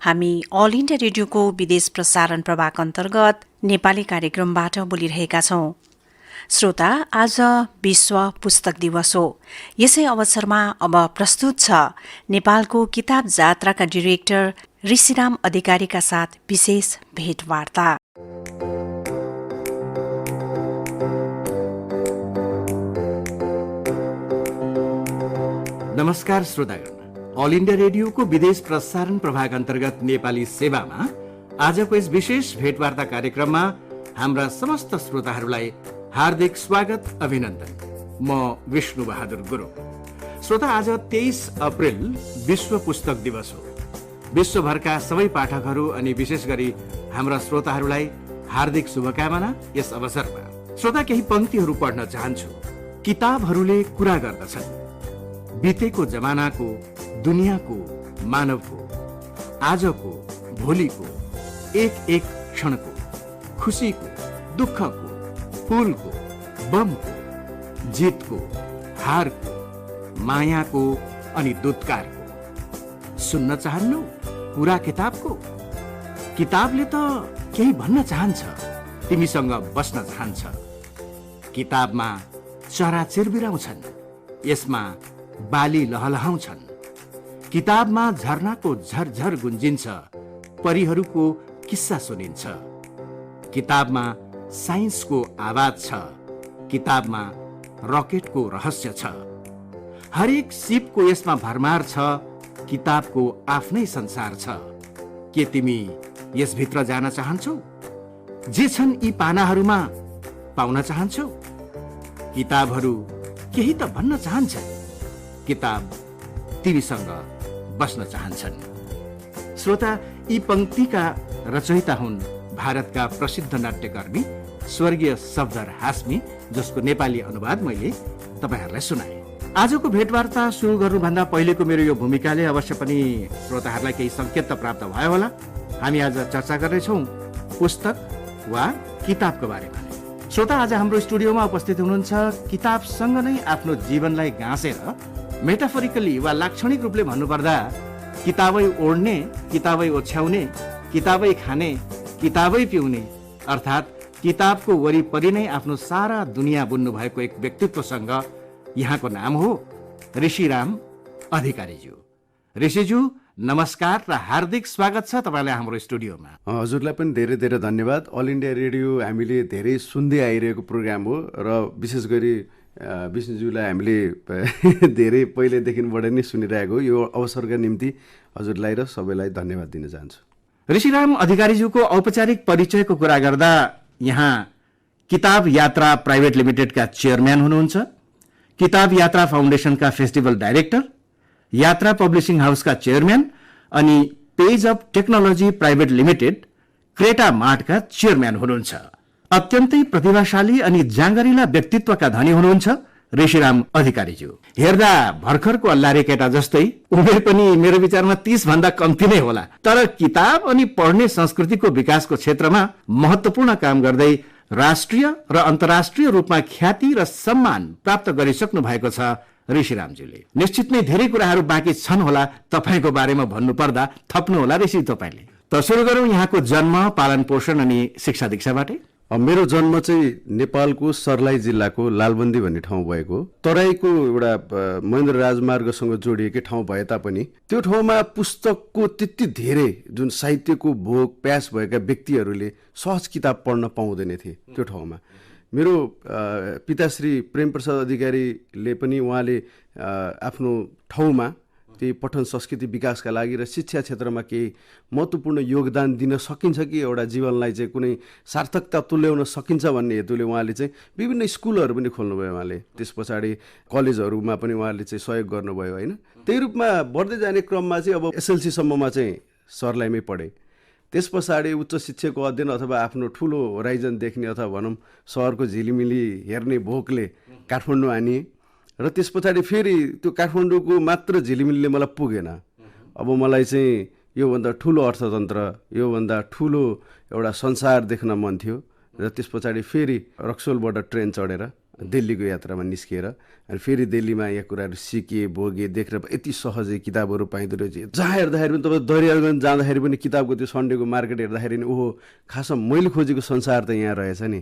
हामी all India रेडियोको विदेश प्रसारण प्रभाग अन्तर्गत नेपाली कार्यक्रमबाट बोलिरहेका छौं। श्रोता, आज विश्व पुस्तक दिवस हो। यसै अवसरमा अब प्रस्तुत छ नेपालको किताब जात्राका डिरेक्टर ऋषिराम अधिकारीका साथ विशेष भेटवार्ता। नमस्कार श्रोतागण, अल इन्डिया रेडियोको विदेश प्रसारण प्रभाग अन्तर्गत नेपाली सेवामा आजको यस विशेष भेटवार्ता कार्यक्रममा हाम्रा समस्त श्रोताहरूलाई हार्दिक स्वागत, अभिनन्दन। म विष्णु बहादुर गुरुङ। श्रोता, आज 23 अप्रिल विश्व पुस्तक दिवस हो। विश्वभरका सबै पाठकहरू अनि विशेष गरी हाम्रा श्रोताहरूलाई हार्दिक शुभकामना। यस अवसरमा श्रोता, केही पंक्तिहरू पढ्न चाहन्छु। किताबहरूले कुरा गर्दछन्, बितेको जमानाको, दुनियाँको, मानवको, आजको, भोलिको, एक एक क्षणको, खुसीको, दुःखको, फूलको, बमको, जितको, हारको, मायाको अनि दुत्कारको। सुन्न चाहन्नु कुरा किताबको? किताबले त केही भन्न चाहन्छ, तिमीसँग बस्न चाहन्छ। किताबमा चरा चिरबिराउँछन्, यसमा बाली लहलहाउँछन्। किताबमा झरनाको झरझर गुन्जिन्छ, परीहरूको किस्सा सुनिन्छ। किताबमा साइन्सको आवाज छ, किताबमा रकेटको रहस्य छ। हरेक सिपको यसमा भरमार छ, किताबको आफ्नै संसार छ। के तिमी यसभित्र जान चाहन्छौ? जे छन् यी पानाहरूमा पाउन चाहन्छौ? किताबहरू केही त भन्न चाहन्छन्, किताब तिमीसँग बस्न चाहन्छन्। श्रोता, यी पंक्तिका रचयिता हुन् भारतका प्रसिद्ध नाट्यकर्मी स्वर्गीय सफदर हाशमी, जसको नेपाली अनुवाद मैले तपाईहरूलाई सुनाएँ। आजको भेटवार्ता सुरु गर्नुभन्दा पहिलेको मेरो यो भूमिकाले अवश्य पनि श्रोताहरूलाई केही संकेत त प्राप्त भयो होला। हामी आज चर्चा गर्नेछौँ पुस्तक वा किताबको बारेमा। श्रोता, आज हाम्रो स्टुडियोमा उपस्थित हुनुहुन्छ किताबसँग नै आफ्नो जीवनलाई गाँसेर, मेटाफोरिकली वा लाक्षणिक रूपले भन्नुपर्दा किताबै ओढ्ने, किताबै ओछ्याउने, किताबै खाने, किताबै पिउने, अर्थात् किताबको वरिपरि नै आफ्नो सारा दुनियाँ बुन्नु भएको एक व्यक्तित्वसँग यहाँको नाम हो ऋषिराम अधिकारीज्यू। ऋषिज्यू, नमस्कार र हार्दिक स्वागत छ तपाईँलाई हाम्रो स्टुडियोमा। हजुरलाई पनि धेरै धेरै धन्यवाद। अल इन्डिया रेडियो हामीले धेरै सुन्दै आइरहेको प्रोग्राम हो र विशेष गरी विष्णुज्यूलाई हामीले धेरै पहिलेदेखिबाट नै सुनिरहेको। यो अवसरका निम्ति हजुरलाई र सबैलाई धन्यवाद दिन चाहन्छु। ऋषिराम अधिकारीज्यूको औपचारिक परिचयको कुरा गर्दा यहाँ किताब यात्रा प्राइभेट लिमिटेडका चेयरम्यान हुनुहुन्छ, किताब यात्रा फाउन्डेसनका फेस्टिभल डाइरेक्टर, यात्रा पब्लिसिङ हाउसका चेयरम्यान अनि page of technology private limited Creta मार्टका चेयरम्यान हुनुहुन्छ। अत्यन्तै प्रतिभाशाली अनि जाँगरिला व्यक्तित्वका धनी हुनुहुन्छ ऋषिराम अधिकारीज्यू। हेर्दा भर्खरको अल्लारे केटा जस्तै, उमेर पनि मेरो विचारमा 30 भन्दा कम्ती नै होला, तर किताब अनि पढ्ने संस्कृतिको विकासको क्षेत्रमा महत्वपूर्ण काम गर्दै राष्ट्रिय र अन्तर्राष्ट्रिय रूपमा ख्याति र सम्मान प्राप्त गरिसक्नु भएको छ ऋषिरामज्यूले। निश्चित नै धेरै कुराहरू बाँकी छन् होला तपाईँको बारेमा भन्नुपर्दा, थप्नु होला ऋषि तपाईँले। त सुरु गरौँ यहाँको जन्म, पालन पोषण अनि शिक्षा दीक्षाबाटै। मेरो जन्म चाहिँ नेपालको सर्लाही जिल्लाको लालबन्दी भन्ने ठाउँ भएको। तराईको एउटा महेन्द्र राजमार्गसँग जोडिएकै ठाउँ भए तापनि त्यो ठाउँमा पुस्तकको त्यति धेरै जुन साहित्यको भोग प्यास भएका व्यक्तिहरूले सहज किताब पढ्न पाउँदैनथे त्यो ठाउँमा। मेरो पिताश्री प्रेमप्रसाद अधिकारीले पनि उहाँले आफ्नो ठाउँमा त्यही पठन संस्कृति विकासका लागि र शिक्षा क्षेत्रमा केही महत्त्वपूर्ण योगदान दिन सकिन्छ कि एउटा जीवनलाई चाहिँ कुनै सार्थकता तुल्याउन सकिन्छ भन्ने हेतुले उहाँले चाहिँ विभिन्न स्कुलहरू पनि खोल्नुभयो। उहाँले त्यस पछाडि कलेजहरूमा पनि उहाँले चाहिँ सहयोग गर्नुभयो होइन। त्यही रूपमा बढ्दै जाने क्रममा चाहिँ अब एसएलसी सम्ममा चाहिँ सर्लाहीमै पढेँ। त्यस पछाडि उच्च शिक्षाको अध्ययन अथवा आफ्नो ठुलो होराइजन देख्ने अथवा भनौँ सहरको झिलिमिली हेर्ने भोकले काठमाडौँ आनिए र त्यस पछाडि फेरि त्यो काठमाडौँको मात्र झिलिमिलीले मलाई पुगेन। अब मलाई चाहिँ योभन्दा ठुलो अर्थतन्त्र, योभन्दा ठुलो एउटा संसार देख्न मन थियो र त्यस पछाडि फेरि रक्सोलबाट ट्रेन चढेर दिल्लीको यात्रामा निस्किएर अनि फेरि दिल्लीमा यहाँ कुराहरू सिकेँ भोगेँ देखेर यति सहजै किताबहरू पाइँदो रहेछ। जहाँ हेर्दाखेरि पनि तपाईँ दरियागञ्ज जाँदाखेरि पनि किताबको त्यो सन्डेको मार्केट हेर्दाखेरि नि ओहो खासमा मैले खोजेको संसार त यहाँ रहेछ नि,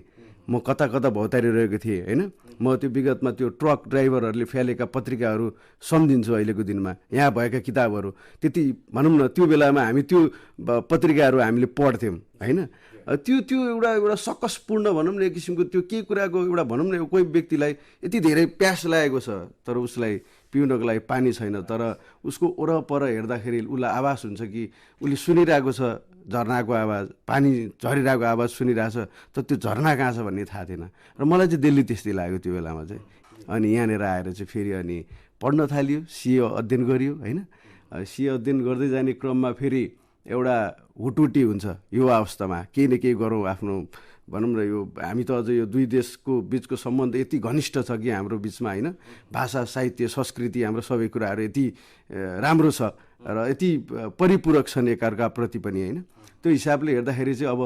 म कता कता भौतारिरहेको थिएँ होइन। म त्यो विगतमा त्यो ट्रक ड्राइभरहरूले फ्यालेका पत्रिकाहरू सम्झिन्छु अहिलेको दिनमा, यहाँ भएका किताबहरू त्यति भनौँ न त्यो बेलामा हामी त्यो पत्रिकाहरू हामीले पढ्थ्यौँ होइन। त्यो त्यो एउटा सकसपूर्ण भनौँ न एक किसिमको त्यो केही कुराको एउटा भनौँ न कोही व्यक्तिलाई यति धेरै प्यास लागेको छ तर उसलाई पिउनको लागि पानी छैन, तर उसको वरपर हेर्दाखेरि उसलाई आवाज हुन्छ कि उसले सुनिरहेको छ झरनाको आवाज, पानी झरिरहेको आवाज सुनिरहेछ, तर त्यो झरना कहाँ छ भन्ने थाहा थिएन। र मलाई चाहिँ दिल्ली त्यस्तै लाग्यो त्यो बेलामा चाहिँ। अनि यहाँनिर आएर चाहिँ फेरि अनि पढ्न थालियो, सिए अध्ययन गरियो होइन। सिए अध्ययन गर्दै जाने क्रममा फेरि एउटा हुटुटी हुन्छ युवा अवस्थामा, केही न केही गरौँ आफ्नो भनौँ न। यो हामी त अझ यो दुई देशको बिचको सम्बन्ध यति घनिष्ठ छ कि हाम्रो बिचमा होइन, भाषा साहित्य संस्कृति हाम्रो सबै कुराहरू यति राम्रो छ र यति परिपूरक छन् एकअर्काप्रति पनि होइन। त्यो हिसाबले हेर्दाखेरि चाहिँ अब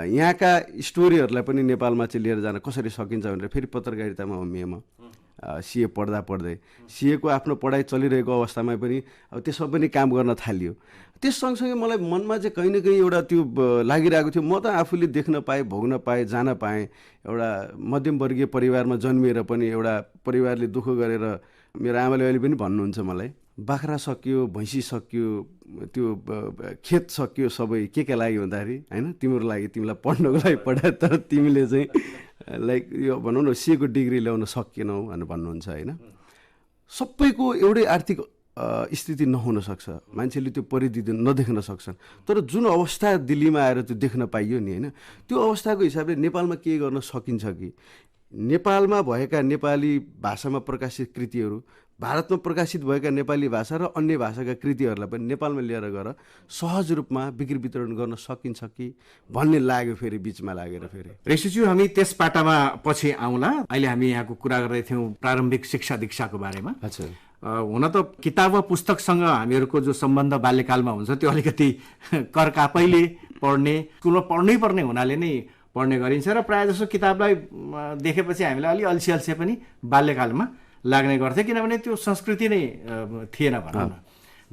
यहाँका स्टोरीहरूलाई पनि नेपालमा चाहिँ लिएर जान कसरी सकिन्छ भनेर फेरि पत्रकारितामा उम्मिएँ म। सिए पढ्दा पढ्दै सिएको आफ्नो पढाइ चलिरहेको अवस्थामा पनि अब त्यसमा पनि काम गर्न थालियो। त्यस सँगसँगै मलाई मनमा चाहिँ कहीँ न कहीँ एउटा त्यो लागिरहेको थियो, म त आफूले देख्न पाएँ, भोग्न पाएँ, जान पाएँ। एउटा मध्यमवर्गीय परिवारमा जन्मिएर पनि एउटा परिवारले दुःख गरेर मेरो आमाले अहिले पनि भन्नुहुन्छ मलाई, बाख्रा सकियो, भैँसी सकियो, त्यो खेत सकियो, सबै के लागि भन्दाखेरि होइन तिम्रो लागि, तिमीलाई पढ्नको लागि पढाए तर तिमीले चाहिँ लाइक यो भनौँ न सिएको डिग्री ल्याउन सकेनौ भनेर भन्नुहुन्छ होइन। सबैको एउटै आर्थिक स्थिति नहुन सक्छ, मान्छेले त्यो परिधि नदेख्न सक्छन्, तर जुन अवस्था दिल्लीमा आएर त्यो देख्न पाइयो नि होइन, त्यो अवस्थाको हिसाबले नेपालमा के गर्न सकिन्छ कि नेपालमा भएका नेपाली भाषामा प्रकाशित कृतिहरू, भारतमा प्रकाशित भएका नेपाली भाषा र अन्य भाषाका कृतिहरूलाई पनि नेपालमा लिएर गएर सहज रूपमा बिक्री वितरण गर्न सकिन्छ कि भन्ने लाग्यो फेरि बिचमा लागेर। फेरि ऋषिज्यू हामी त्यस पाटामा पछि आउँला। अहिले हामी यहाँको कुरा गर्दै थियौँ प्रारम्भिक शिक्षा दीक्षाको बारेमा। अच्छा, हुन त किताब वा पुस्तकसँग हामीहरूको जो सम्बन्ध बाल्यकालमा हुन्छ त्यो अलिकति करकापैले पढ्ने, स्कुलमा पढ्नै पर्ने हुनाले नै पढ्ने गरिन्छ र प्रायः जसो किताबलाई देखेपछि हामीलाई अलि अल्छी अल्छी पनि बाल्यकालमा लाग्ने गर्थ्यो, किनभने त्यो संस्कृति नै थिएन भनौँ न।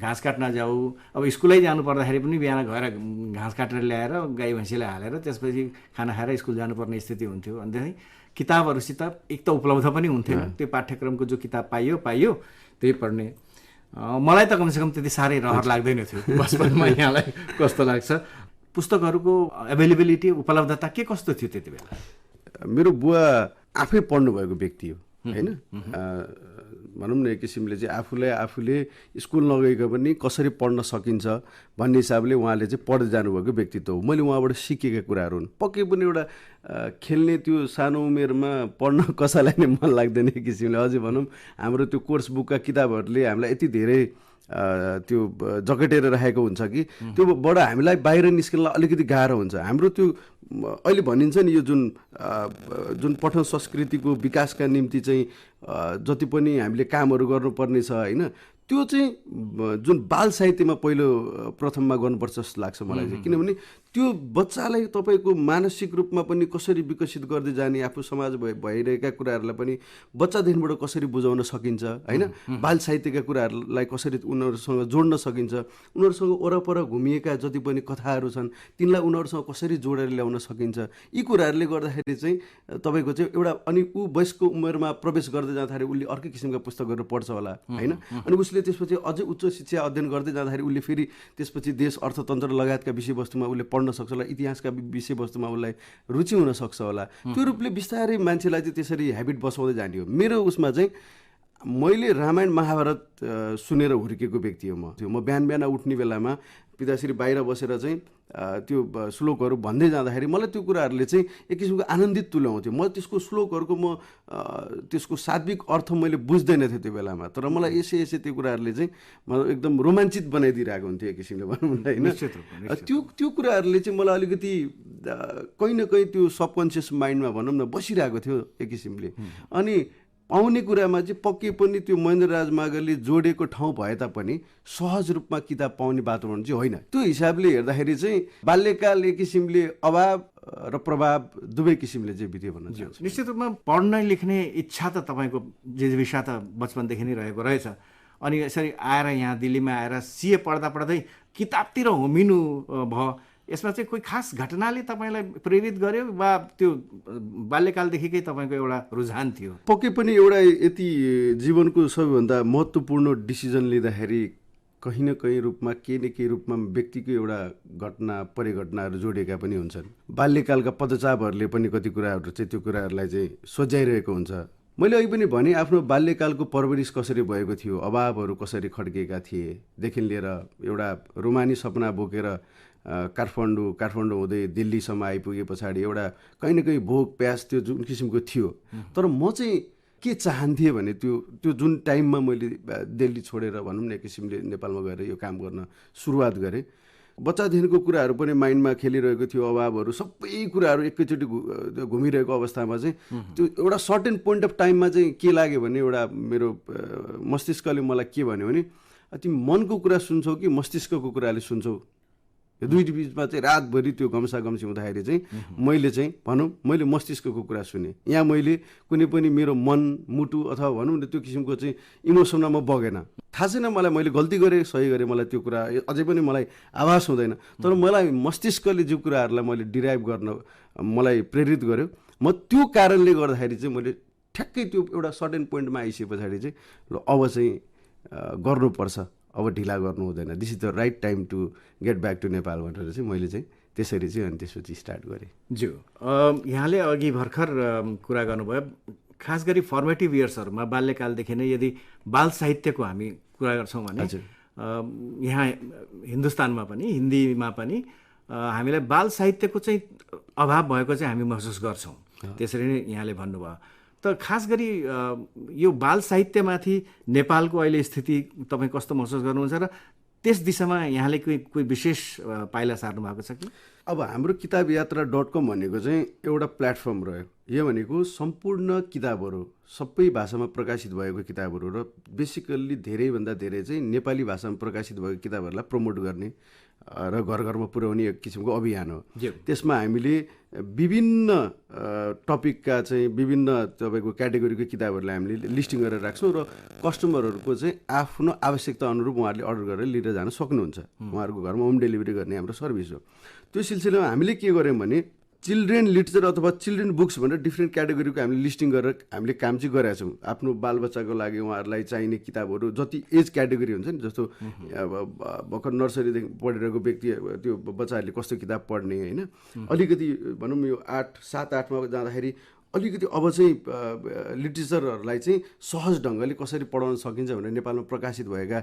घाँस काट्न जाऊ, अब स्कुलै जानु पर्दाखेरि पनि बिहान गएर घाँस काटेर ल्याएर गाई भैँसीलाई हालेर त्यसपछि खाना खाएर स्कुल जानुपर्ने स्थिति हुन्थ्यो। अनि किताबहरूसित एक त उपलब्ध पनि हुन्थेन, त्यो पाठ्यक्रमको जो किताब पाइयो त्यही पढ्ने। मलाई त कमसेकम त्यति साह्रै रहर लाग्दैन थियो बचपनमा। यहाँलाई कस्तो लाग्छ? पुस्तकहरूको एभाइलेबिलिटी, उपलब्धता के कस्तो थियो त्यति बेला? मेरो बुवा आफै पढ्नु भएको व्यक्ति हो होइन। भनौँ न एक किसिमले चाहिँ आफूले स्कुल नगएको पनि कसरी पढ्न सकिन्छ भन्ने हिसाबले उहाँले चाहिँ पढ्दै जानुभएको व्यक्तित्व हो। मैले उहाँबाट सिकेका कुराहरू हुन्। पक्कै पनि एउटा खेल्ने त्यो सानो उमेरमा पढ्न कसैलाई नै मन लाग्दैन एक किसिमले। अझै भनौँ हाम्रो त्यो कोर्स बुकका किताबहरूले हामीलाई यति धेरै त्यो जगटेर राखेको हुन्छ कि त्योबाट हामीलाई बाहिर निस्कनलाई अलिकति गाह्रो हुन्छ। हाम्रो त्यो अहिले भनिन्छ नि यो जुन पठन संस्कृतिको विकासका निम्ति चाहिँ जति पनि हामीले कामहरू गर्नुपर्ने छ होइन, त्यो चाहिँ जुन बाल साहित्यमा पहिलो प्रथममा गर्नुपर्छ जस्तो लाग्छ मलाई चाहिँ। किनभने त्यो बच्चालाई तपाईँको मानसिक रूपमा पनि कसरी विकसित गर्दै जाने, आफू समाज भइरहेका कुराहरूलाई पनि बच्चादेखिबाट कसरी बुझाउन सकिन्छ होइन, बाल साहित्यका कुराहरूलाई कसरी उनीहरूसँग जोड्न सकिन्छ, उनीहरूसँग वरपर घुमिएका जति पनि कथाहरू छन् तिनलाई उनीहरूसँग कसरी जोडेर ल्याउन सकिन्छ, यी कुराहरूले गर्दाखेरि चाहिँ तपाईँको चाहिँ एउटा अनि ऊ वयस्कको उमेरमा प्रवेश गर्दै जाँदाखेरि उसले अर्कै किसिमका पुस्तकहरू पढ्छ होला होइन। अनि उसले त्यसपछि अझै उच्च शिक्षा अध्ययन गर्दै जाँदाखेरि उसले फेरि त्यसपछि देश अर्थतन्त्र लगायतका विषयवस्तुमा उसले पढ्न सक्छ होला, इतिहासका विषयवस्तुमा उसलाई रुचि हुन सक्छ होला। त्यो रूपले बिस्तारै मान्छेलाई चाहिँ त्यसरी ह्याबिट बसाउँदै जाने हो। मेरो उसमा चाहिँ मैले रामायण महाभारत सुनेर हुर्केको व्यक्ति हो म बिहान उठ्ने बेलामा पिताश्री बाहिर बसेर चाहिँ त्यो श्लोकहरू भन्दै जाँदाखेरि मलाई त्यो कुराहरूले चाहिँ एक किसिमको आनन्दित तुल्याउँथ्यो। म त्यसको श्लोकहरूको त्यसको सात्विक अर्थ मैले बुझ्दैन थिएँ त्यो बेलामा, तर मलाई यसै त्यो कुराहरूले चाहिँ मलाई एकदम रोमाञ्चित बनाइदिइरहेको हुन्थ्यो एक किसिमले भनौँ न होइन। त्यो कुराहरूले चाहिँ मलाई अलिकति कहीँ न कहीँ त्यो सबकन्सियस माइन्डमा भनौँ न बसिरहेको थियो एक किसिमले। अनि आउने कुरामा चाहिँ पक्कै पनि त्यो महेन्द्र राजमार्गले जोडेको ठाउँ भए तापनि सहज रूपमा किताब पाउने वातावरण चाहिँ होइन। त्यो हिसाबले हेर्दाखेरि चाहिँ बाल्यकाल एक किसिमले अभाव र प्रभाव दुवै किसिमले चाहिँ बित्यो भन्न चाहन्छु। निश्चित रूपमा पढ्न लेख्ने इच्छा त तपाईँको जिज्ञासा त बचपनदेखि नै रहेको रहेछ, अनि यसरी आएर यहाँ दिल्लीमा आएर सिए पढ्दा पढ्दै किताबतिर होमिनु भयो। यसमा चाहिँ कोही खास घटनाले तपाईँलाई प्रेरित गर्यो वा त्यो बाल्यकालदेखिकै तपाईँको एउटा रुझान थियो? पक्कै पनि एउटा यति जीवनको सबैभन्दा महत्त्वपूर्ण डिसिजन लिँदाखेरि कहीँ न कहीँ रूपमा केही न केही रूपमा व्यक्तिको एउटा घटना परिघटनाहरू जोडिएका पनि हुन्छन्। बाल्यकालका पदचापहरूले पनि कति कुराहरू चाहिँ त्यो कुराहरूलाई चाहिँ सोझ्याइरहेको हुन्छ। मैले अघि पनि भने आफ्नो बाल्यकालको परवरिश कसरी भएको थियो, अभावहरू कसरी खड्किएका थिए देखि लिएर एउटा रोमानी सपना बोकेर काठमाडौँ हुँदै दिल्लीसम्म आइपुगे पछाडि एउटा कहीँ न कहीँ भोक प्यास त्यो जुन किसिमको थियो। तर म चाहिँ के चाहन्थेँ भने त्यो जुन टाइममा मैले दिल्ली छोडेर भनौँ न एक किसिमले नेपालमा गएर यो काम गर्न सुरुवात गरेँ, बच्चादेखिको कुराहरू पनि माइन्डमा खेलिरहेको थियो, अभावहरू सबै कुराहरू एकैचोटि घुमिरहेको अवस्थामा चाहिँ त्यो एउटा सर्टेन पोइन्ट अफ टाइममा चाहिँ के लाग्यो भने एउटा मेरो मस्तिष्कले मलाई के भन्यो भने तिमी मनको कुरा सुन्छौ कि मस्तिष्कको कुराले सुन्छौ, यो दुई बिचमा चाहिँ रातभरि त्यो गम्सागम्सी हुँदाखेरि चाहिँ मैले मस्तिष्कको कुरा सुने। यहाँ मैले कुनै पनि मेरो मन मुटु अथवा भनौँ न त्यो किसिमको चाहिँ इमोसनमा म बगेन। थाहा छैन मलाई मैले गल्ती गरेँ सही गरेँ, मलाई त्यो कुरा अझै पनि मलाई आभास हुँदैन। तर मलाई मस्तिष्कले जो कुराहरूलाई मैले डिराइभ गर्न मलाई प्रेरित गर्यो, म त्यो कारणले गर्दाखेरि चाहिँ मैले ठ्याक्कै त्यो एउटा सर्टेन पोइन्टमा आइसके पछाडि चाहिँ ल अब चाहिँ गर्नुपर्छ, अब ढिला गर्नु हुँदैन, this is the right time to get back to Nepal भनेर चाहिँ मैले चाहिँ त्यसरी चाहिँ अनि त्यसपछि स्टार्ट गरेँ। ज्यू, यहाँले अघि भर्खर कुरा गर्नुभयो, खास गरी फर्मेटिभ इयर्सहरूमा बाल्यकालदेखि नै यदि बाल साहित्यको हामी कुरा गर्छौँ भने यहाँ हिन्दुस्तानमा पनि हिन्दीमा पनि हामीलाई बाल साहित्यको चाहिँ अभाव भएको चाहिँ हामी महसुस गर्छौँ। त्यसरी नै यहाँले भन्नुभयो। त खास गरी यो बाल साहित्यमाथि नेपालको अहिले स्थिति तपाईँ कस्तो महसुस गर्नुहुन्छ र त्यस दिशामा यहाँले कोही विशेष पाइला सार्नु भएको छ कि? अब हाम्रो किताब यात्रा .com भनेको चाहिँ एउटा प्लेटफर्म रह्यो। यो भनेको सम्पूर्ण किताबहरू सबै भाषामा प्रकाशित भएको किताबहरू र बेसिकल्ली धेरैभन्दा धेरै चाहिँ नेपाली भाषामा प्रकाशित भएको किताबहरूलाई प्रमोट गर्ने र घर घरमा पुर्याउने एक किसिमको अभियान हो। त्यसमा हामीले विभिन्न टपिकका चाहिँ विभिन्न तपाईँको क्याटेगोरीको किताबहरूलाई हामीले लिस्टिङ गरेर राख्छौँ र कस्टमरहरूको चाहिँ आफ्नो आवश्यकता अनुरूप उहाँहरूले अर्डर गरेर लिएर जान सक्नुहुन्छ। उहाँहरूको घरमा होम डेलिभरी गर्ने हाम्रो सर्भिस हो। त्यो सिलसिलामा हामीले के गर्यौँ भने चिल्ड्रेन लिटरेचर अथवा चिल्ड्रेन बुक्स भनेर डिफ्रेन्ट क्याटेगोरीको हामीले लिस्टिङ गरेर हामीले काम चाहिँ गरेका छौँ। आफ्नो बालबच्चाको लागि उहाँहरूलाई चाहिने किताबहरू जति एज क्याटेगोरी हुन्छ नि, जस्तो भर्खर नर्सरीदेखि पढिरहेको व्यक्ति त्यो बच्चाहरूले कस्तो किताब पढ्ने होइन, अलिकति भनौँ यो 7-8मा जाँदाखेरि अलिकति अब चाहिँ लिटरेचरहरूलाई चाहिँ सहज ढङ्गले कसरी पढाउन सकिन्छ भनेर नेपालमा प्रकाशित भएका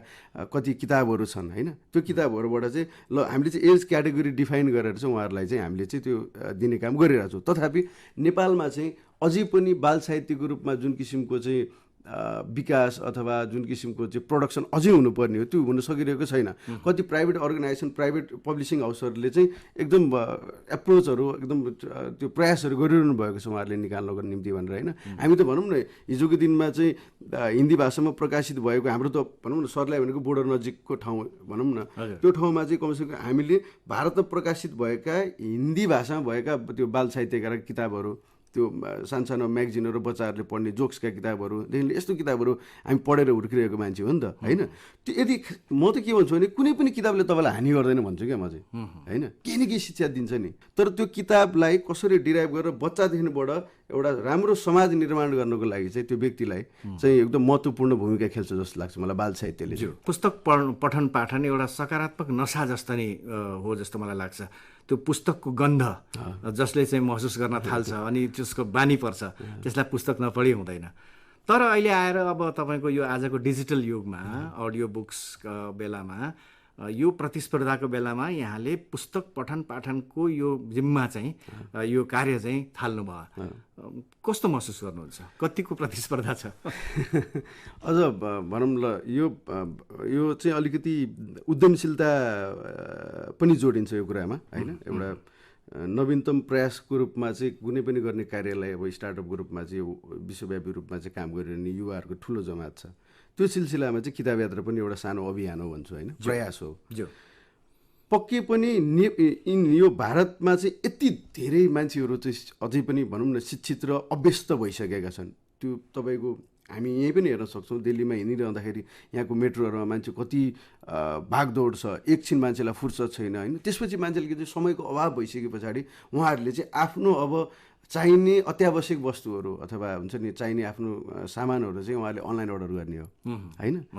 कति किताबहरू छन् होइन। त्यो किताबहरूबाट चाहिँ ल हामीले चाहिँ एज क्याटेगोरी डिफाइन गरेर चाहिँ उहाँहरूलाई चाहिँ हामीले चाहिँ त्यो दिने काम गरिरहेको छौँ। तथापि नेपालमा चाहिँ अझै पनि बाल साहित्यको रूपमा जुन किसिमको चाहिँ विकास अथवा जुन किसिमको चाहिँ प्रोडक्सन अझै हुनुपर्ने हो त्यो हुन सकिरहेको छैन। कति प्राइभेट अर्गनाइजेसन प्राइभेट पब्लिसिङ हाउसहरूले चाहिँ एकदम एप्रोचहरू एकदम त्यो प्रयासहरू गरिरहनु भएको छ उहाँहरूले निकाल्नको निम्ति भनेर होइन। हामी त भनौँ न हिजोको दिनमा चाहिँ हिन्दी भाषामा प्रकाशित भएको हाम्रो त भनौँ न सर्लाही भनेको बोर्डर नजिकको ठाउँ भनौँ न, त्यो ठाउँमा चाहिँ कमसेकम हामीले भारतमा प्रकाशित भएका हिन्दी भाषामा भएका त्यो बाल साहित्यका किताबहरू, त्यो सानो म्यागजिनहरू बच्चाहरूले पढ्ने जोक्सका किताबहरूदेखि यस्तो किताबहरू हामी पढेर हुर्किरहेको मान्छे हो नि त होइन। त्यो यदि म त के भन्छु भने कुनै पनि किताबले तपाईँलाई हानि गर्दैन भन्छु क्या म चाहिँ होइन, केही न केही शिक्षा दिन्छ नि। तर त्यो किताबलाई कसरी डिराइभ गरेर बच्चादेखिबाट एउटा राम्रो समाज निर्माण गर्नको लागि चाहिँ त्यो व्यक्तिलाई चाहिँ एकदम महत्त्वपूर्ण भूमिका खेल्छ जस्तो लाग्छ मलाई बाल साहित्यले। पुस्तक पठन पाठन एउटा सकारात्मक नशा जस्तो नै हो जस्तो मलाई लाग्छ। त्यो पुस्तकको गन्ध जसले चाहिँ महसुस गर्न थाल्छ अनि त्यसको बानी पर्छ, त्यसलाई पुस्तक नपढी हुँदैन। तर अहिले आएर अब तपाईँको यो आजको डिजिटल युगमा अडियो बुक्सको बेलामा यो प्रतिस्पर्धाको बेलामा यहाँले पुस्तक पठन पाठनको यो जिम्मा चाहिँ यो कार्य चाहिँ थाल्नुभयो, कस्तो महसुस गर्नुहुन्छ? कतिको प्रतिस्पर्धा छ? अझ भनौँ ल यो चाहिँ अलिकति उद्यमशीलता पनि जोडिन्छ यो कुरामा होइन। एउटा नवीनतम प्रयासको रूपमा चाहिँ कुनै पनि गर्ने कार्यलाई अब स्टार्टअपको रूपमा चाहिँ विश्वव्यापी रूपमा चाहिँ काम गरिरहने युवाहरूको ठुलो जमात छ। त्यो सिलसिलामा चाहिँ किताब यात्रा पनि एउटा सानो अभियान हो भन्छु होइन, प्रयास हो। पक्कै पनि यो भारतमा चाहिँ यति धेरै मान्छेहरू चाहिँ अझै पनि भनौँ न शिक्षित र अभ्यस्त भइसकेका छन्। त्यो तपाईँको हामी यहीँ पनि हेर्न सक्छौँ, दिल्लीमा हिँडिरहँदाखेरि यहाँको मेट्रोहरूमा मान्छे कति भागदौड छ, एकछिन मान्छेलाई फुर्सद छैन होइन। त्यसपछि मान्छेले चाहिँ समयको अभाव भइसके पछाडि उहाँहरूले चाहिँ आफ्नो अब चाहिने अत्यावश्यक वस्तुहरू अथवा हुन्छ नि चाहिने आफ्नो सामानहरू चाहिँ उहाँहरूले अनलाइन अर्डर गर्ने हो होइन।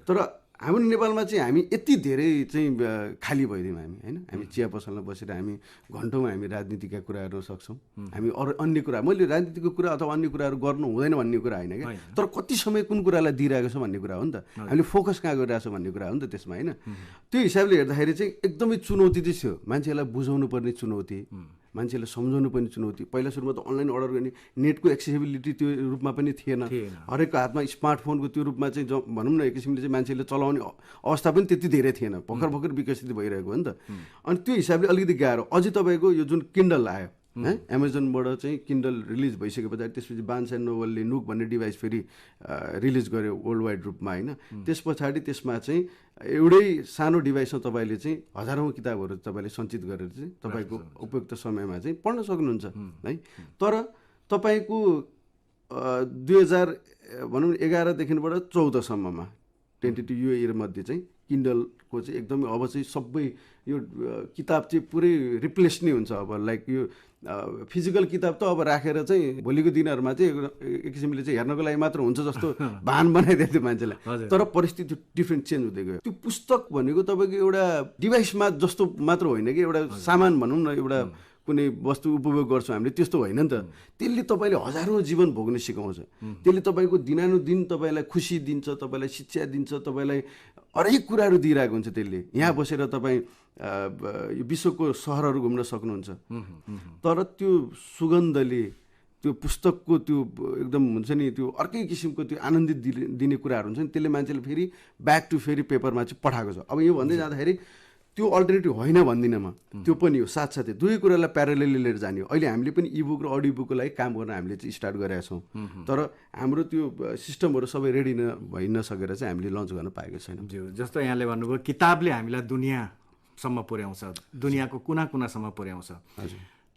तर हाम्रो नेपालमा चाहिँ हामी यति धेरै चाहिँ खाली भइदियौँ हामी होइन। हामी चिया पसलमा बसेर हामी घन्टौँमा हामी राजनीतिका कुरा गर्न सक्छौँ, हामी अरू अन्य कुरा, मैले राजनीतिको कुरा अथवा अन्य कुराहरू गर्नु हुँदैन भन्ने कुरा होइन क्या, तर कति समय कुन कुरालाई दिइरहेको छ भन्ने कुरा हो नि त, हामीले फोकस कहाँ गरिरहेको छ भन्ने कुरा हो नि त त्यसमा होइन। त्यो हिसाबले हेर्दाखेरि चाहिँ एकदमै चुनौती चाहिँ थियो, मान्छेलाई बुझाउनु पर्ने चुनौती, मान्छेले सम्झाउनु पनि चुनौती। पहिला सुरुमा त अनलाइन अर्डर गर्ने नेटको एक्सेसिबिलिटी त्यो रूपमा पनि थिएन, हरेकको हातमा स्मार्टफोनको त्यो रूपमा चाहिँ भनौँ न एक किसिमले चाहिँ मान्छेले चलाउने अवस्था पनि त्यति धेरै थिएन, भर्खर विकसित भइरहेको हो नि त। अनि त्यो हिसाबले अलिकति गाह्रो। अझै तपाईँको यो जुन किन्डल आयो है, एमाजोनबाट चाहिँ किन्डल रिलिज भइसके पछाडि त्यसपछि बार्न्स एन्ड नोबलले नुक भन्ने डिभाइस फेरि रिलिज गर्यो वर्ल्ड वाइड रूपमा होइन। त्यस पछाडि त्यसमा चाहिँ एउटै सानो डिभाइसमा तपाईँले चाहिँ हजारौँ किताबहरू तपाईँले सञ्चित गरेर चाहिँ तपाईँको उपयुक्त समयमा चाहिँ पढ्न सक्नुहुन्छ है। तर तपाईँको 2011देखिबाट 14सम्ममा 22 यो इयरमध्ये चाहिँ किन्डलको चाहिँ एकदमै अब चाहिँ सबै यो किताब चाहिँ पुरै रिप्लेस नै हुन्छ। अब लाइक यो फिजिकल किताब त अब राखेर चाहिँ भोलिको दिनहरूमा चाहिँ एक किसिमले चाहिँ हेर्नको लागि मात्र हुन्छ जस्तो भान बनाइदियो थियो मान्छेलाई। तर परिस्थिति डिफ्रेन्ट चेन्ज हुँदै गयो। त्यो पुस्तक भनेको तपाईँको एउटा डिभाइसमा जस्तो मात्र होइन कि एउटा सामान भनौँ न, एउटा कुनै वस्तु उपभोग गर्छौँ हामीले त्यस्तो होइन नि त। त्यसले तपाईँले हजारौँ जीवन भोग्न सिकाउँछ, त्यसले तपाईँको दिनानुदिन तपाईँलाई खुसी दिन्छ, तपाईँलाई शिक्षा दिन्छ, तपाईँलाई हरेक कुराहरू दिइरहेको हुन्छ। त्यसले यहाँ बसेर तपाईँ यो विश्वको सहरहरू घुम्न सक्नुहुन्छ। तर त्यो सुगन्धले त्यो पुस्तकको त्यो एकदम हुन्छ नि त्यो अर्कै किसिमको त्यो आनन्दित दिने कुराहरू हुन्छ नि, त्यसले मान्छेले फेरि ब्याक टु फेरि पेपरमा चाहिँ पठाएको छ। अब यो भन्दै जाँदाखेरि त्यो अल्टरनेटिभ होइन भन्दिनँ म, त्यो पनि हो। साथसाथै दुवै कुरालाई प्यारलली लिएर जाने हो। अहिले हामीले पनि इबुक र अडियो बुकको लागि काम गर्न हामीले चाहिँ स्टार्ट गरेका छौँ, तर हाम्रो त्यो सिस्टमहरू सबै रेडी भइ नसकेर चाहिँ हामीले लन्च गर्न पाएको छैनौँ। जस्तो यहाँले भन्नुभयो किताबले हामीलाई दुनियाँसम्म पुर्याउँछ, दुनियाँको कुना कुनासम्म पुर्याउँछ।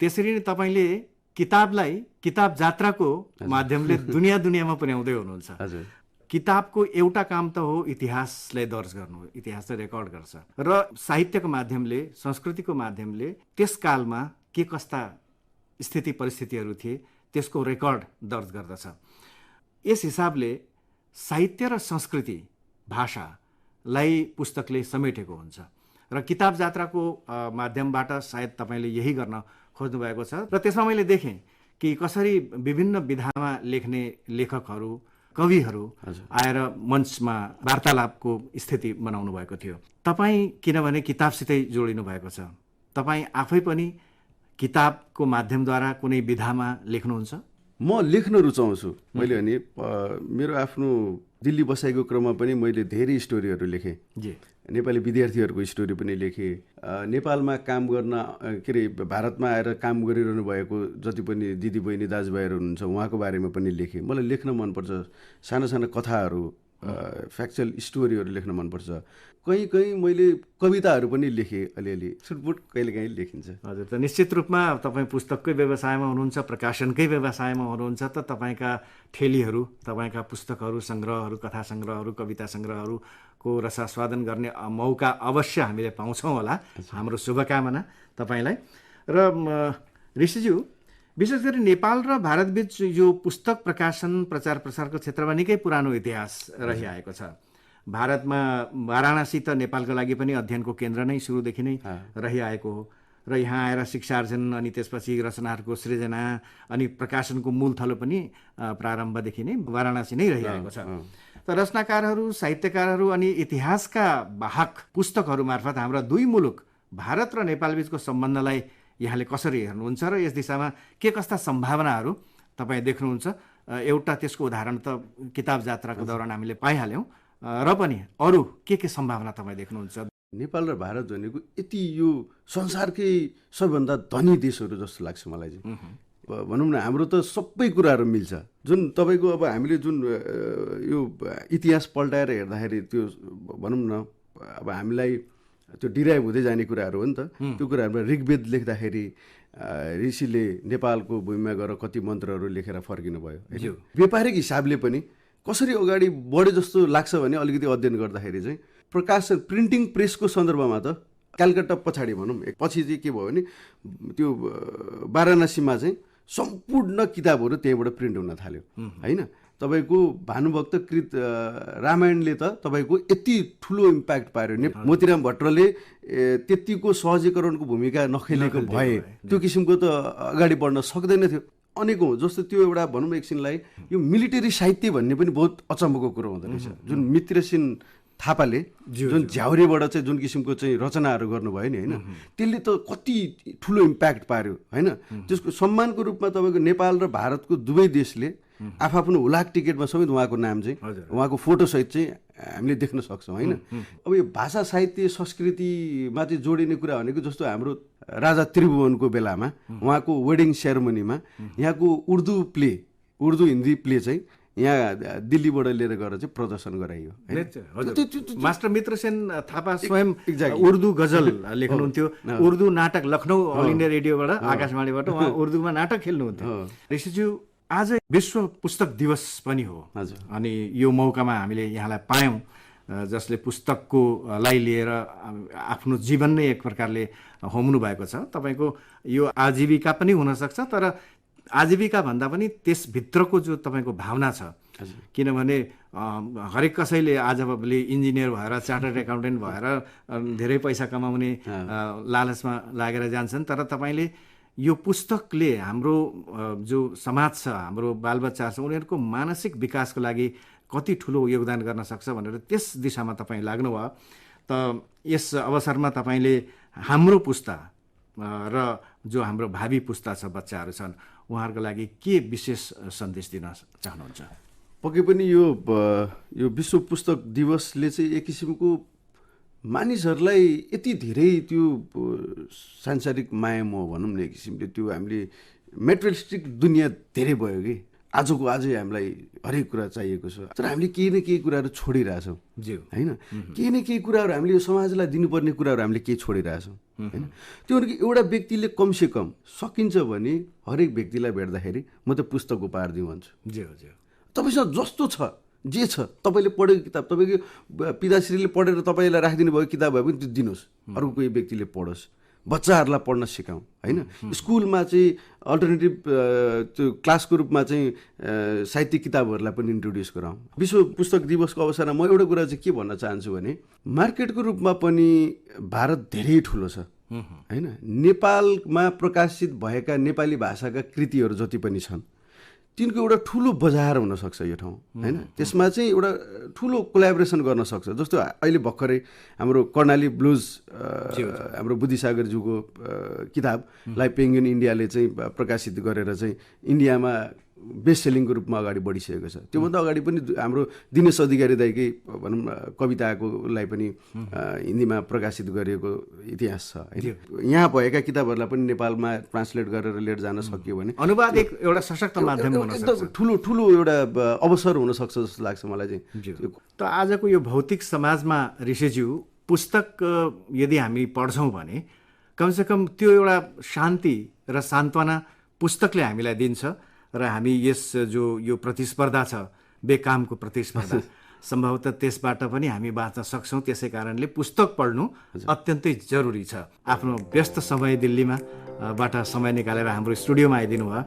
त्यसरी नै तपाईँले किताबलाई किताब जात्राको माध्यमले दुनियाँमा पुर्याउँदै हुनुहुन्छ। किताबको एउटा काम त हो इतिहासलाई दर्ज गर्नु, इतिहासलाई रेकर्ड गर्छ, र साहित्यको माध्यमले संस्कृतिको माध्यमले त्यस कालमा के कस्ता स्थिति परिस्थितिहरू थिए त्यसको रेकर्ड दर्ज गर्दछ। यस हिसाबले साहित्य र संस्कृति भाषालाई पुस्तकले समेटेको हुन्छ र किताब जात्राको माध्यमबाट सायद तपाईँले यही गर्न खोज्नु भएको छ। र त्यसमा मैले देखेँ कि कसरी विभिन्न विधामा लेख्ने लेखकहरू कविहरू आएर मञ्चमा वार्तालापको स्थिति बनाउनु भएको थियो। तपाईँ किनभने किताबसितै जोडिनु भएको छ, तपाईँ आफै पनि किताबको माध्यमद्वारा कुनै विधामा लेख्नुहुन्छ? म लेख्न रुचाउँछु। मैले भने मेरो आफ्नो दिल्ली बसाइको क्रममा पनि मैले धेरै स्टोरीहरू लेखेँ। नेपाली विद्यार्थीहरूको स्टोरी पनि लेखेँ। नेपालमा काम गर्न के अरे भारतमा आएर काम गरिरहनु भएको जति पनि दिदीबहिनी दाजुभाइहरू हुनुहुन्छ उहाँको बारेमा पनि लेखेँ। मलाई लेख्न मनपर्छ, साना साना कथाहरू फ्याक्चुअल स्टोरीहरू लेख्न मनपर्छ। कहीँ मैले कविताहरू पनि लेखेँ, अलिअलि छुटपुट कहिलेकाहीँ लेखिन्छ। हजुर, त निश्चित रूपमा तपाईँ पुस्तककै व्यवसायमा हुनुहुन्छ, प्रकाशनकै व्यवसायमा हुनुहुन्छ, त तपाईँका ठेलीहरू, तपाईँका पुस्तकहरू, सङ्ग्रहहरू, कथा सङ्ग्रहहरू, कविता सङ्ग्रहहरूको रसास्वादन गर्ने मौका अवश्य हामीले पाउँछौँ होला। हाम्रो शुभकामना तपाईँलाई। र ऋषिज्यू, विशेष गरी नेपाल र भारतबीच यो पुस्तक प्रकाशन प्रचार प्रसारको क्षेत्रमा निकै पुरानो इतिहास रहिआएको छ। भारतमा वाराणसी त नेपालको लागि पनि अध्ययनको केन्द्र नै सुरुदेखि नै रहिआएको हो र यहाँ आएर शिक्षार्जन अनि त्यसपछि रचनाहरूको सृजना अनि प्रकाशनको मूल थलो पनि प्रारम्भदेखि नै वाराणसी नै रहिआएको छ। त रचनाकारहरू, साहित्यकारहरू अनि इतिहासका वाहक पुस्तकहरू मार्फत हाम्रा दुई मुलुक भारत र नेपाल बीचको सम्बन्धलाई यहाँले कसरी हेर्नुहुन्छ र यस दिशामा के कस्ता सम्भावनाहरू तपाईँ देख्नुहुन्छ? एउटा त्यसको उदाहरण त किताब जात्राको दौरान हामीले पाइहाल्यौँ, र पनि अरू के सम्भावना तपाईँ देख्नुहुन्छ? नेपाल र भारत भनेको यति यो संसारकै सबैभन्दा धनी देशहरू जस्तो लाग्छ मलाई चाहिँ। भनौँ न हाम्रो त सबै कुराहरू मिल्छ। जुन तपाईँको अब हामीले जुन यो इतिहास पल्टाएर हेर्दाखेरि त्यो भनौँ न अब हामीलाई त्यो डिराइभ हुँदै जाने कुराहरू हो नि त। त्यो कुराहरूमा ऋग्वेद लेख्दाखेरि ऋषिले नेपालको भूमिमा गएर कति मन्त्रहरू लेखेर फर्किनु भयो। व्यापारिक हिसाबले पनि कसरी अगाडि बढे जस्तो लाग्छ भने अलिकति अध्ययन गर्दाखेरि चाहिँ प्रकाशन प्रिन्टिङ प्रेसको सन्दर्भमा त कलकत्ता पछाडि भनौँ पछि चाहिँ के भयो भने त्यो वाराणसीमा चाहिँ सम्पूर्ण किताबहरू त्यहीँबाट प्रिन्ट हुन थाल्यो होइन। तपाईँको भानुभक्त कृत रामायणले त तपाईँको यति ठुलो इम्प्याक्ट पार्यो। मोतीराम भट्टले त्यतिको सहजीकरणको भूमिका नखेलेको भए त्यो किसिमको त अगाडि बढ्न सक्दैन थियो। अनेकौँ जस्तो त्यो एउटा भनौँ एकछिनलाई यो मिलिटरी साहित्य भन्ने पनि बहुत अचम्मको कुरो हुँदो रहेछ। जुन मित्रसेन थापाले जुन झ्याउरेबाट चाहिँ जुन किसिमको चाहिँ रचनाहरू गर्नुभयो नि होइन, त्यसले त कति ठुलो इम्प्याक्ट पार्यो होइन। त्यसको सम्मानको रूपमा तपाईँको नेपाल र भारतको दुवै देशले आफ्नो हुलाक टिकटमा समेत उहाँको नाम चाहिँ उहाँको फोटोसहित चाहिँ हामीले देख्न सक्छौँ होइन। अब यो भाषा साहित्य संस्कृतिमा चाहिँ जोडिने कुरा भनेको जस्तो हाम्रो राजा त्रिभुवनको बेलामा उहाँको वेडिङ सेरेमोनीमा यहाँको उर्दू हिन्दी प्ले चाहिँ यहाँ दिल्लीबाट लिएर गएर चाहिँ प्रदर्शन गराइयो। मास्टर मित्रसेन थापा स्वयं उर्दू गजल लेख्नुहुन्थ्यो। उर्दू नाटक लखनऊ अल इन्डिया रेडियोबाट आकाशवाणीबाट उहाँ उर्दूमा नाटक खेल्नुहुन्थ्यो। ऋषिज्यू आज विश्व पुस्तक दिवस पनि हो अनि यो मौकामा हामीले यहाँलाई पायौँ जसले पुस्तकको लाई लिएर आफ्नो जीवन नै एक प्रकारले होम्नु भएको छ। तपाईँको यो आजीविका पनि हुनसक्छ तर आजीविका भन्दा पनि त्यसभित्रको जो तपाईँको भावना छ, किनभने हरेक कसैले आजभोलि इन्जिनियर भएर चार्टर्ड एकाउन्टेन्ट भएर धेरै पैसा कमाउने लालचमा लागेर जान्छन्। तर तपाईँले यो पुस्तकले हाम्रो जो समाज छ, हाम्रो बालबच्चा छ, उनीहरूको मानसिक विकासको लागि कति ठुलो योगदान गर्न सक्छ भनेर त्यस दिशामा तपाईँ लाग्नुभयो। त यस अवसरमा तपाईँले हाम्रो पुस्ता र जो हाम्रो भावी पुस्ता छ, बच्चाहरू छन्, उहाँहरूको लागि के विशेष सन्देश दिन चाहनुहुन्छ? पक्कै पनि यो विश्व पुस्तक दिवसले चाहिँ एक किसिमको मानिसहरूलाई यति धेरै त्यो सांसारिक माया मोह भनौँ न एक किसिमले त्यो हामीले मेटेरियलिस्टिक दुनियाँ धेरै भयो कि आजको आजै हामीलाई हरेक कुरा चाहिएको छ। तर हामीले केही न केही कुराहरू छोडिरहेछौँ होइन। केही न केही कुराहरू हामीले यो समाजलाई दिनुपर्ने कुराहरू हामीले केही छोडिरहेछौँ होइन। त्यो भनेको एउटा व्यक्तिले कमसेकम सकिन्छ भने हरेक व्यक्तिलाई भेट्दाखेरि म त पुस्तक उपहार दिउँ भन्छु। तपाईँसँग जस्तो छ जे छ तपाईँले पढेको किताब तपाईँको पिताश्रीले पढेर तपाईँलाई राखिदिनु भएको किताब भए पनि त्यो दिनुहोस्, अर्को कोही व्यक्तिले पढोस्। बच्चाहरूलाई पढ्न सिकाउँ होइन। स्कुलमा चाहिँ अल्टरनेटिभ त्यो क्लासको रूपमा चाहिँ साहित्यिक किताबहरूलाई पनि इन्ट्रोड्युस गराउँ। विश्व पुस्तक दिवसको अवसरमा म एउटा कुरा चाहिँ के भन्न चाहन्छु भने मार्केटको रूपमा पनि भारत धेरै ठुलो छ होइन। नेपालमा प्रकाशित भएका नेपाली भाषाका कृतिहरू जति पनि छन् तिनको एउटा ठुलो बजार हुनसक्छ यो ठाउँ होइन। त्यसमा चाहिँ एउटा ठुलो कोलाबोरेसन गर्न सक्छ। जस्तो अहिले भर्खरै हाम्रो कर्णाली ब्लुज हाम्रो बुद्धिसागरज्यूको किताबलाई पेङ्गुइन इन्डियाले चाहिँ प्रकाशित गरेर चाहिँ इन्डियामा बेस्ट सेलिङको रूपमा अगाडि बढिसकेको छ। त्योभन्दा अगाडि पनि हाम्रो दिनेश अधिकारी दाइकै भनौँ कविताकोलाई पनि हिन्दीमा प्रकाशित गरिएको इतिहास छ होइन। यहाँ भएका किताबहरूलाई पनि नेपालमा ट्रान्सलेट गरेर लिएर जान सकियो भने अनुवाद एउटा सशक्त माध्यम एकदम ठुलो एउटा अवसर हुनसक्छ जस्तो लाग्छ मलाई चाहिँ। त आजको यो भौतिक समाजमा ऋषिज्यू पुस्तक यदि हामी पढ्छौँ भने कमसेकम त्यो एउटा शान्ति र सान्त्वना पुस्तकले हामीलाई दिन्छ र हामी यस जो यो प्रतिस्पर्धा छ, बेकामको प्रतिस्पर्धा, सम्भवतः त्यसबाट पनि हामी बाँच्न सक्छौँ। त्यसै कारणले पुस्तक पढ्नु अत्यन्तै जरुरी छ। आफ्नो व्यस्त समय दिल्लीमा बाट समय निकालेर हाम्रो स्टुडियोमा आइदिनु भयो,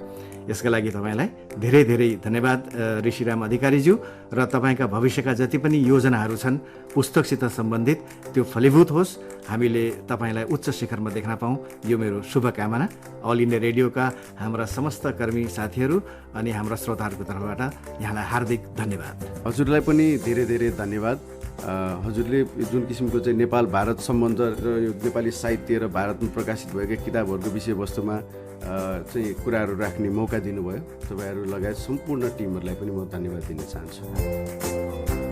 यसका लागि तपाईँलाई धेरै धेरै धन्यवाद ऋषिराम अधिकारीज्यू। र तपाईँका भविष्यका जति पनि योजनाहरू छन् पुस्तकसित सम्बन्धित त्यो फलीभूत होस्, हामीले तपाईँलाई उच्च शिखरमा देख्न पाऊँ, यो मेरो शुभकामना। अल इन्डिया रेडियोका हाम्रा समस्त कर्मी साथीहरू अनि हाम्रा श्रोताहरूको तर्फबाट यहाँलाई हार्दिक धन्यवाद। हजुरलाई पनि धेरै धेरै धन्यवाद। हजुरले जुन किसिमको चाहिँ नेपाल भारत सम्बन्ध र यो नेपाली साहित्य र भारतमा प्रकाशित भएका किताबहरूको विषयवस्तुमा चाहिँ कुराहरू राख्ने मौका दिनुभयो। तपाईँहरू लगायत सम्पूर्ण टिमहरूलाई पनि म धन्यवाद दिन चाहन्छु।